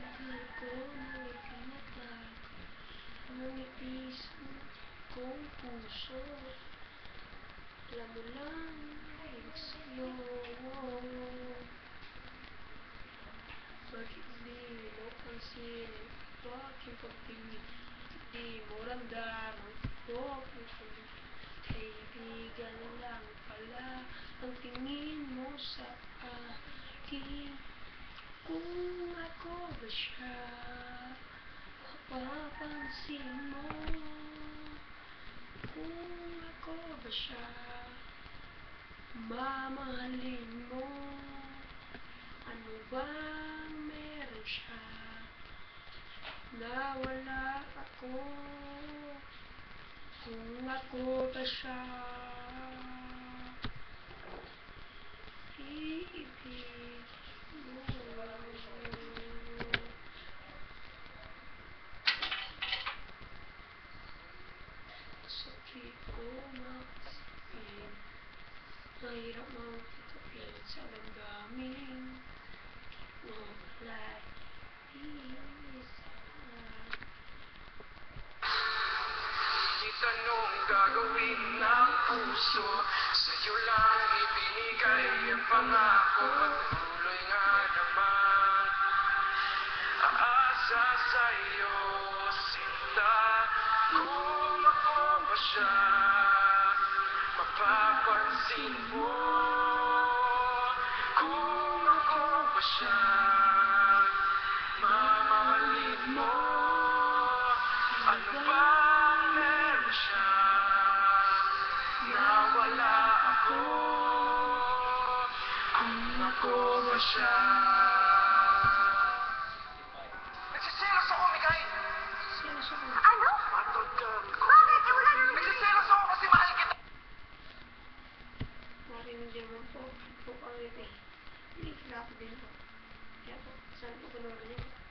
Tagal ko nang itinatag ng ipis kong puso. Alam mo lang, ibig sa'yo. Bakit di mo pansin? Bakit pag-ibig di mo ramdam ang pagkakong kaibigan lang pala ang tingin mo sa akin? Kung ako ba siya, mapapansin mo. Kung ako ba siya, mamahalin mo. Ano bang meron siya na wala ako? Kung ako ba siya, iibig mo. Sakit ko makasipin, mahirap magtatabi sa damdamin mo pala'y isa. Di tanong gagawin ng puso, sa'yo lang ibinigay ang pangako. Patuloy nga naman aasa sa'yo, sinta. Kung ako ba siya, mapapansin mo. Kung ako ba siya, mamahalin mo. Ano bang meron siya na wala ako? Kung ako ba siya. Nagsiselos ako, Mikay! Nagsiselos ako. Ano? Matagal ko. Bakit? Eh, wala naman Nagsiselos ako kasi mahal kita. Marinig naman po. Po kami eh. Hindi, kilala ko din po. Kaya po, saan po ko naman yun?